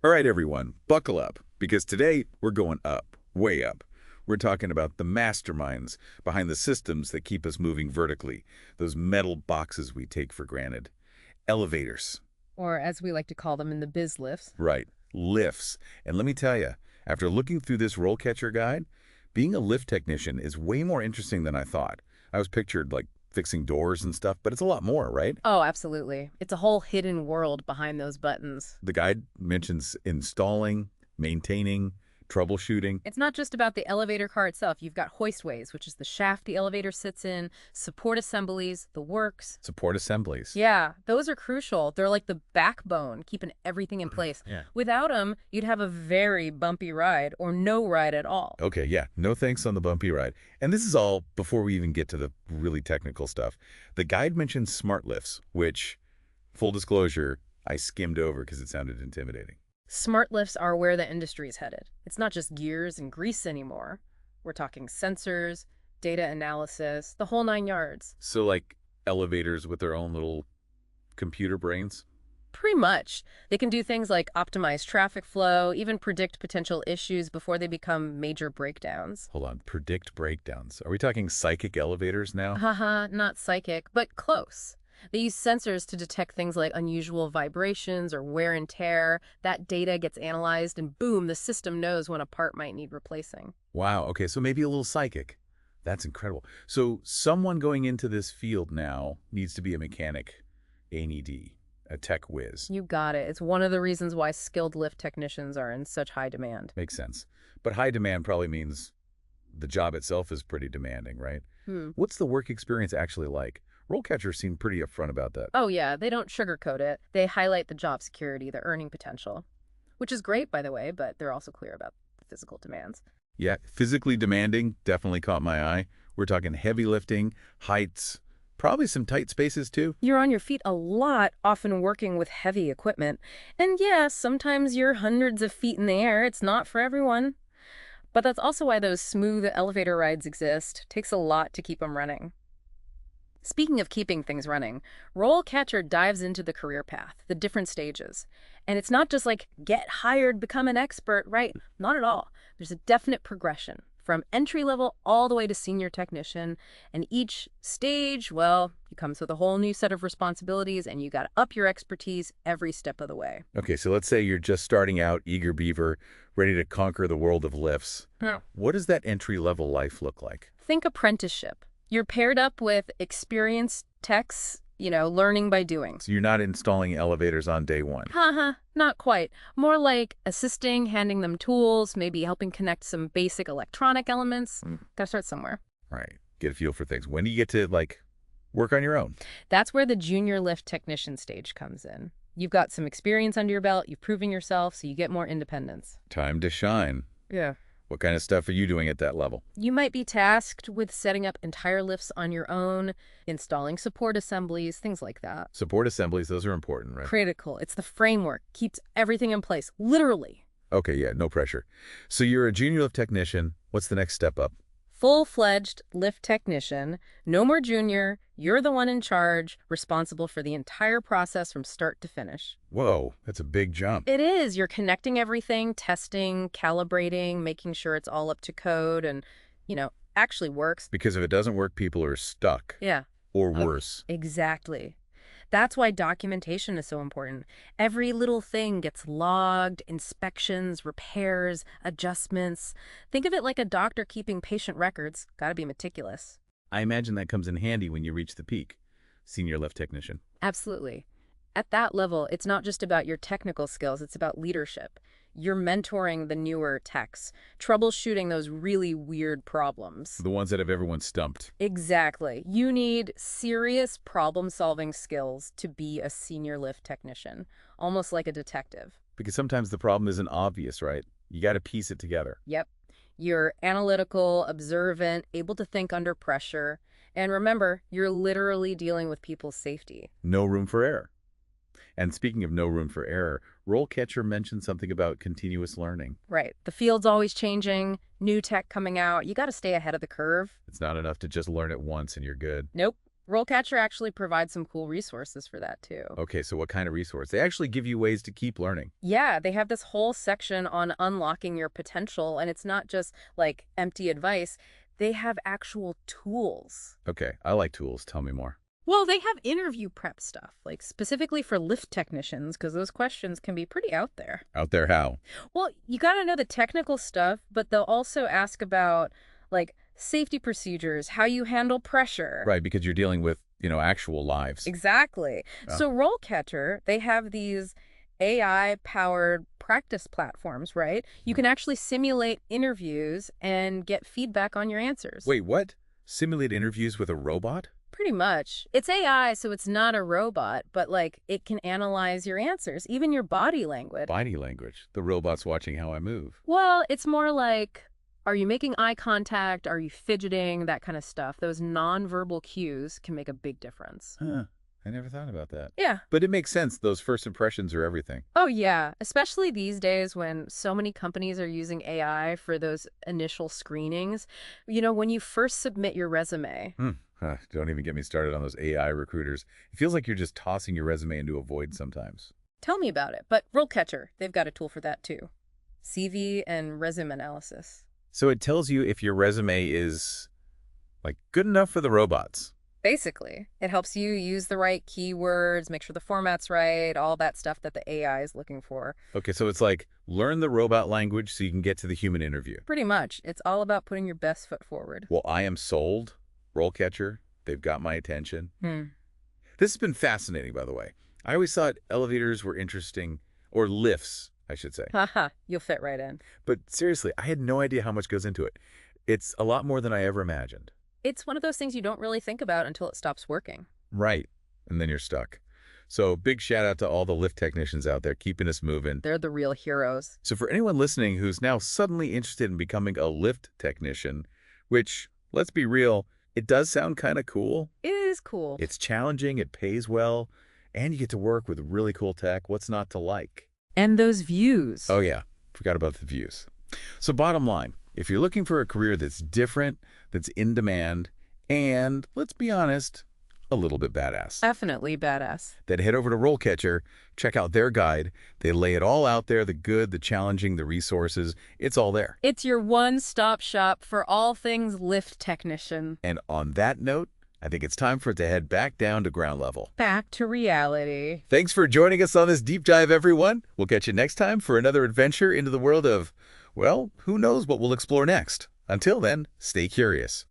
All right, everyone, buckle up, because today we're going up, way up. We're talking about the masterminds behind the systems that keep us moving vertically, those metal boxes we take for granted. Elevators. Or as we like to call them in the biz lifts. Right, lifts. And let me tell you, after looking through this roll catcher guide, being a lift technician is way more interesting than I thought. I was pictured like fixing doors and stuff, but it's a lot more, right? Oh, absolutely. It's a whole hidden world behind those buttons. The guide mentions installing, maintaining, troubleshooting. It's not just about the elevator car itself. You've got hoistways, which is the shaft the elevator sits in, support assemblies, the works. Support assemblies. Yeah, those are crucial. They're like the backbone, keeping everything in place. Yeah. Without them, you'd have a very bumpy ride or no ride at all. Okay, yeah, no thanks on the bumpy ride. And this is all before we even get to the really technical stuff. The guide mentions smart lifts, which, full disclosure, I skimmed over because it sounded intimidating. Smart lifts are where the industry is headed. It's not just gears and grease anymore. We're talking sensors, data analysis, the whole 9 yards. So like elevators with their own little computer brains? Pretty much. They can do things like optimize traffic flow, even predict potential issues before they become major breakdowns. Hold on, predict breakdowns. Are we talking psychic elevators now? Haha, not psychic, but close. They use sensors to detect things like unusual vibrations or wear and tear. That data gets analyzed and boom, the system knows when a part might need replacing. Wow, okay, so maybe a little psychic. That's incredible. So someone going into this field now needs to be a mechanic, A&ED, a tech whiz. You got it. It's one of the reasons why skilled lift technicians are in such high demand. Makes sense. But high demand probably means the job itself is pretty demanding, right? What's the work experience actually like? RoleCatcher seemed pretty upfront about that. Oh yeah, they don't sugarcoat it. They highlight the job security, the earning potential, which is great, by the way, but they're also clear about the physical demands. Yeah, physically demanding definitely caught my eye. We're talking heavy lifting, heights, probably some tight spaces too. You're on your feet a lot, often working with heavy equipment. And yeah, sometimes you're hundreds of feet in the air. It's not for everyone. But that's also why those smooth elevator rides exist. Takes a lot to keep them running. Speaking of keeping things running, RoleCatcher dives into the career path, the different stages. And it's not just like, get hired, become an expert, right? Not at all. There's a definite progression, from entry level all the way to senior technician. And each stage, well, it comes with a whole new set of responsibilities, and you got to up your expertise every step of the way. Okay, so let's say you're just starting out, eager beaver, ready to conquer the world of lifts. Yeah. What does that entry-level life look like? Think apprenticeship. You're paired up with experienced techs, learning by doing. So you're not installing elevators on day one. Haha, not quite. More like assisting, handing them tools, maybe helping connect some basic electronic elements. Gotta start somewhere. Right. Get a feel for things. When do you get to, work on your own? That's where the junior lift technician stage comes in. You've got some experience under your belt, you've proven yourself, so you get more independence. Time to shine. Yeah. What kind of stuff are you doing at that level? You might be tasked with setting up entire lifts on your own, installing support assemblies, things like that. Support assemblies, those are important, right? Critical. It's the framework, keeps everything in place, literally. Okay, yeah, no pressure. So you're a junior lift technician. What's the next step up? Full-fledged lift technician, no more junior, you're the one in charge, responsible for the entire process from start to finish. Whoa, that's a big jump. It is. You're connecting everything, testing, calibrating, making sure it's all up to code and, actually works. Because if it doesn't work, people are stuck. Yeah. Or worse. Exactly. That's why documentation is so important. Every little thing gets logged, inspections, repairs, adjustments. Think of it like a doctor keeping patient records. Gotta be meticulous. I imagine that comes in handy when you reach the peak. Senior lift technician. Absolutely. At that level, it's not just about your technical skills, it's about leadership. You're mentoring the newer techs, troubleshooting those really weird problems. The ones that have everyone stumped. Exactly. You need serious problem-solving skills to be a senior lift technician, almost like a detective. Because sometimes the problem isn't obvious, right? You got to piece it together. Yep. You're analytical, observant, able to think under pressure. And remember, you're literally dealing with people's safety. No room for error. And speaking of no room for error, RoleCatcher mentioned something about continuous learning. Right. The field's always changing, new tech coming out. You got to stay ahead of the curve. It's not enough to just learn it once and you're good. Nope. RoleCatcher actually provides some cool resources for that too. Okay, so what kind of resource? They actually give you ways to keep learning. Yeah, they have this whole section on unlocking your potential, and it's not just like empty advice. They have actual tools. Okay, I like tools. Tell me more. Well, they have interview prep stuff, like specifically for lift technicians, because those questions can be pretty out there. Out there, how? Well, you got to know the technical stuff, but they'll also ask about like safety procedures, how you handle pressure. Right, because you're dealing with, actual lives. Exactly. Oh. So RoleCatcher, they have these AI-powered practice platforms, right? You can actually simulate interviews and get feedback on your answers. Wait, what? Simulate interviews with a robot? Pretty much. It's AI, so it's not a robot, but like it can analyze your answers, even your body language. Body language. The robot's watching how I move. Well, it's more like, are you making eye contact? Are you fidgeting? That kind of stuff. Those nonverbal cues can make a big difference. Huh. I never thought about that. Yeah. But it makes sense. Those first impressions are everything. Oh, yeah. Especially these days when so many companies are using AI for those initial screenings. When you first submit your resume. Don't even get me started on those AI recruiters. It feels like you're just tossing your resume into a void sometimes. Tell me about it. But RoleCatcher, they've got a tool for that too. CV and resume analysis. So it tells you if your resume is, good enough for the robots. Basically, it helps you use the right keywords, make sure the format's right, all that stuff that the AI is looking for. Okay, so it's like learn the robot language so you can get to the human interview. Pretty much. It's all about putting your best foot forward. Well, I am sold. RoleCatcher, they've got my attention. This has been fascinating, by the way. I always thought elevators were interesting, or lifts, I should say. Haha, you'll fit right in. But seriously, I had no idea how much goes into it. It's a lot more than I ever imagined. It's one of those things you don't really think about until it stops working. Right. And then you're stuck. So big shout out to all the lift technicians out there keeping us moving. They're the real heroes. So for anyone listening who's now suddenly interested in becoming a lift technician, which, let's be real, it does sound kind of cool. It is cool. It's challenging, it pays well, and you get to work with really cool tech. What's not to like? And those views. Oh yeah, forgot about the views. So bottom line, if you're looking for a career that's different, that's in demand, and, let's be honest, a little bit badass, Definitely badass. then head over to RoleCatcher, check out their guide. They lay it all out there, the good, the challenging, the resources. It's all there. It's your one-stop shop for all things lift technician. And on that note, I think it's time for it to head back down to ground level. Back to reality. Thanks for joining us on this deep dive, everyone. We'll catch you next time for another adventure into the world of, well, who knows what we'll explore next. Until then, stay curious.